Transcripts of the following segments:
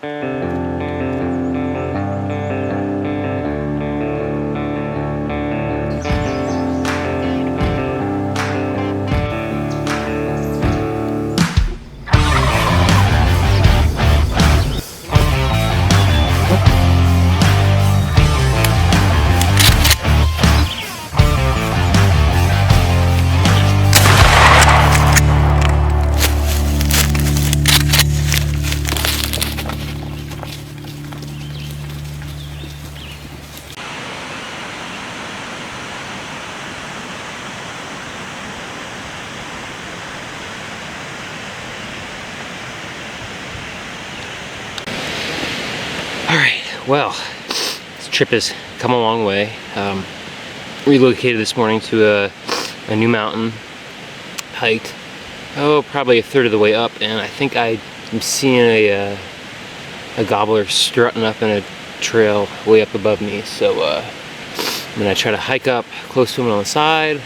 Alright, well, this trip has come a long way. Relocated this morning to a new mountain, hiked, probably a third of the way up, and I think I'm seeing a gobbler strutting up in a trail way up above me, so I'm gonna try to hike up close to him on the side,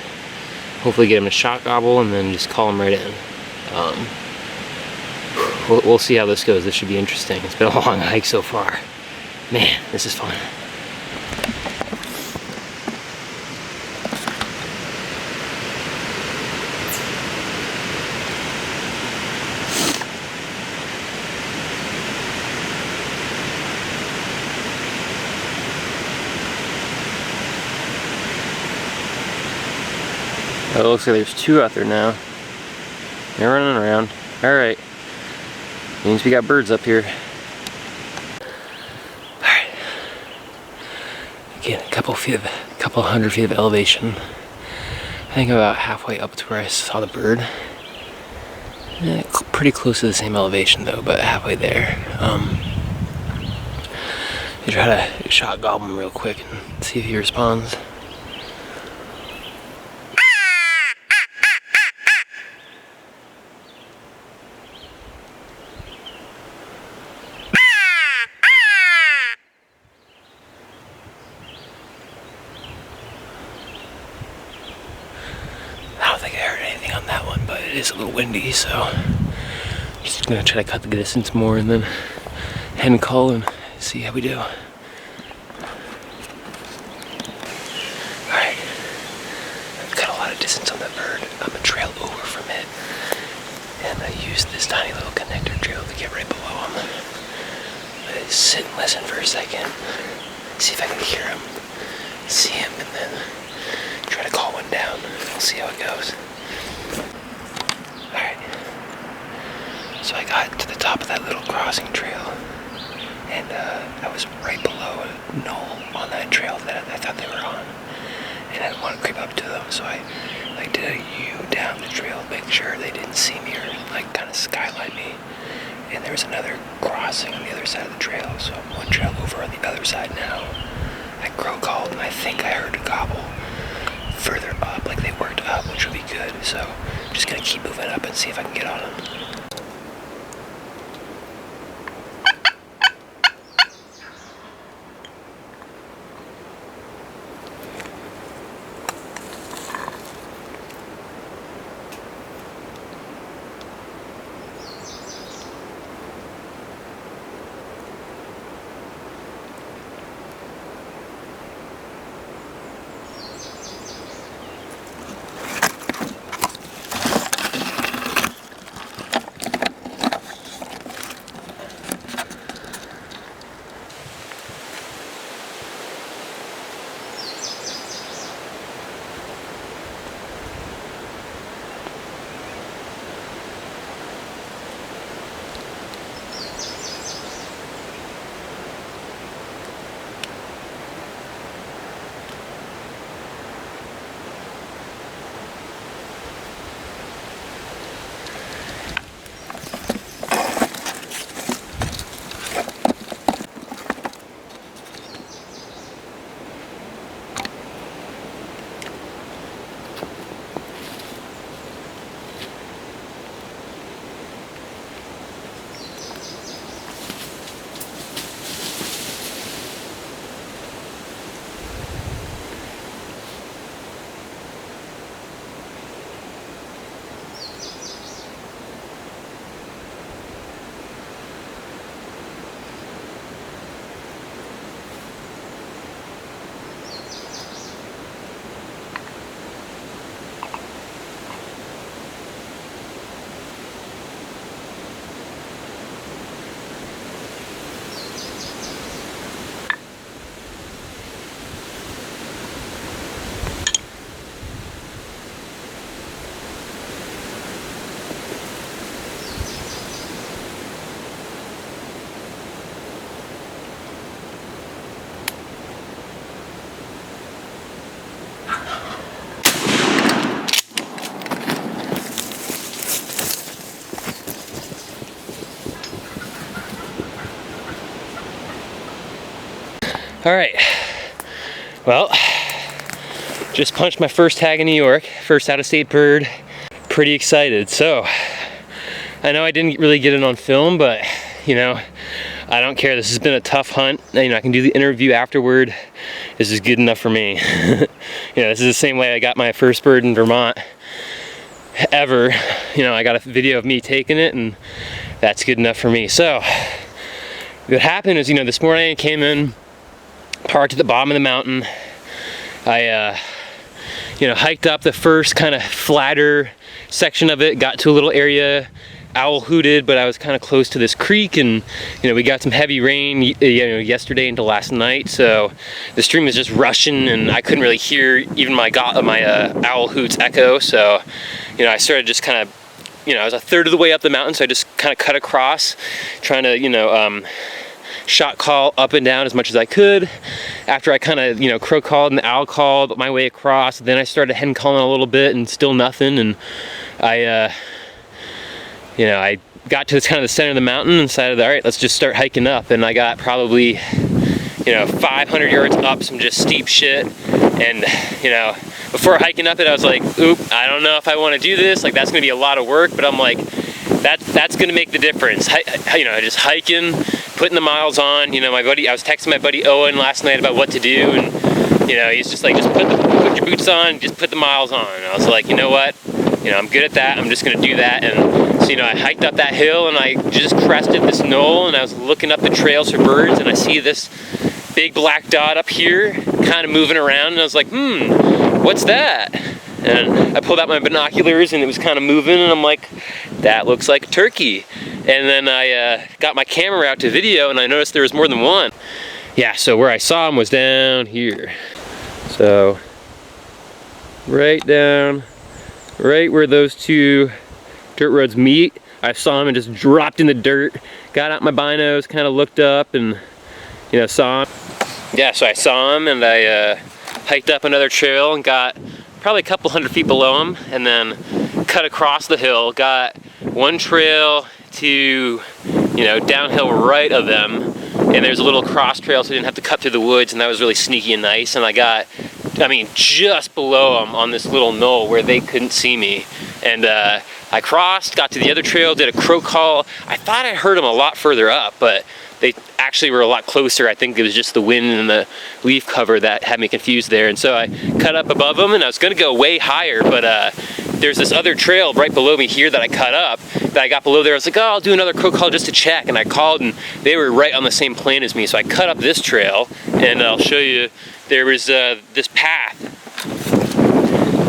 hopefully get him to shot gobble, and then just call him right in. We'll see how this goes. This should be interesting. It's been a long hike so far. Man, this is fun. Oh, it looks like there's two out there now. They're running around. Alright. Means we got birds up here. Alright. Again, a couple hundred feet of elevation. I think about halfway up to where I saw the bird. Pretty close to the same elevation though, but halfway there. You try to shot gobble him real quick and see if he responds. I don't think I heard anything on that one, but it is a little windy, so I'm just gonna try to cut the distance more and then head and call and see how we do. Alright, I've cut a lot of distance on that bird. I'm a trail over from it, and I used this tiny little connector trail to get right below him. I sit and listen for a second, see if I can hear him, see him, and then try to call one down. We'll see how it goes. Alright. So I got to the top of that little crossing trail, and I was right below a knoll on that trail that I thought they were on. And I didn't want to creep up to them, so I did a U down the trail to make sure they didn't see me or kind of skyline me. And there was another crossing on the other side of the trail, so I'm one trail over on the other side now. I crow called, and I think I heard a gobble further up, like they worked up, which would be good. So I'm just gonna keep moving up and see if I can get on them. All right, well, just punched my first tag in New York, first out-of-state bird. Pretty excited. So, I know I didn't really get it on film, but you know, I don't care. This has been a tough hunt. You know, I can do the interview afterward. This is good enough for me. You know, this is the same way I got my first bird in Vermont ever. You know, I got a video of me taking it, and that's good enough for me. So, what happened is, you know, this morning I came in, parked at the bottom of the mountain. I, you know, hiked up the first kind of flatter section of it, got to a little area, owl hooted, but I was kind of close to this creek, and you know, we got some heavy rain, you know, yesterday into last night, so the stream was just rushing, and I couldn't really hear even my owl hoots echo. So, you know, I started just kind of, you know, I was a third of the way up the mountain, so I just kind of cut across, trying to, you know, shot call up and down as much as I could. After I kind of, you know, crow called and owl called my way across, then I started hen calling a little bit, and still nothing. And I, you know, I got to kind of the center of the mountain and decided, all right, let's just start hiking up. And I got probably, you know, 500 yards up some just steep shit. And, you know, before hiking up it, I was like, oop, I don't know if I want to do this. Like, that's going to be a lot of work. But I'm like, that's going to make the difference. You know, just hiking, putting the miles on. You know, my buddy, I was texting my buddy Owen last night about what to do, and you know, he's just like, just put your boots on, just put the miles on. And I was like, you know what? You know, I'm good at that. I'm just going to do that. And so, you know, I hiked up that hill, and I just crested this knoll, and I was looking up the trails for birds, and I see this big black dot up here, kind of moving around, and I was like, what's that? And I pulled out my binoculars, and it was kind of moving, and I'm like, that looks like a turkey. And then I got my camera out to video, and I noticed there was more than one. Yeah, so where I saw him was down here. So, right down, right where those two dirt roads meet, I saw him and just dropped in the dirt, got out my binos, kind of looked up, and, you know, saw him. Yeah, so I saw him, and I hiked up another trail and got probably a couple hundred feet below him, and then cut across the hill, got one trail to, you know, downhill right of them, and there's a little cross trail, so I didn't have to cut through the woods, and that was really sneaky and nice. And I got, I mean, just below them on this little knoll where they couldn't see me, and I crossed, got to the other trail, did a crow call. I thought I heard them a lot further up, but they actually were a lot closer. I think it was just the wind and the leaf cover that had me confused there. And so I cut up above them, and I was going to go way higher, but there's this other trail right below me here that I cut up, that I got below there. I was like, oh, I'll do another crow call just to check. And I called, and they were right on the same plane as me. So I cut up this trail, and I'll show you, there was this path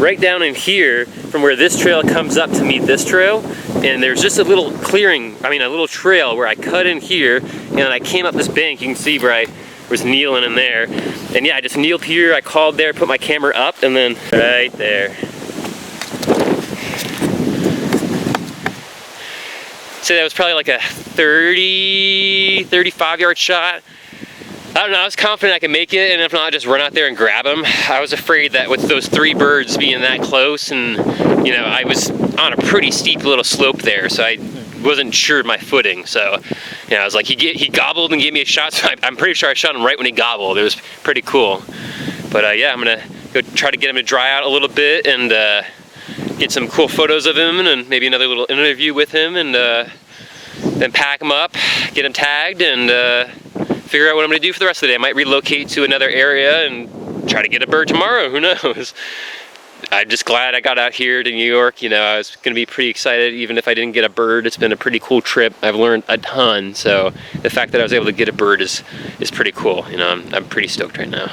right down in here from where this trail comes up to meet this trail. And there's just a little clearing, I mean a little trail where I cut in here, and then I came up this bank. You can see where I was kneeling in there. And yeah, I just kneeled here, I called there, put my camera up, and then right there. So that was probably like a 35 yard shot. I don't know, I was confident I could make it, and if not, I'd just run out there and grab them. I was afraid that with those three birds being that close, and you know, I was on a pretty steep little slope there, so I wasn't sure of my footing. So, you know, I was like, he gobbled and gave me a shot, so I'm pretty sure I shot him right when he gobbled. It was pretty cool. But yeah, I'm gonna go try to get him to dry out a little bit, and get some cool photos of him, and maybe another little interview with him, and then pack him up, get him tagged, and figure out what I'm going to do for the rest of the day. I might relocate to another area and try to get a bird tomorrow. Who knows? I'm just glad I got out here to New York. You know, I was going to be pretty excited even if I didn't get a bird. It's been a pretty cool trip. I've learned a ton. So the fact that I was able to get a bird is pretty cool. You know, I'm pretty stoked right now.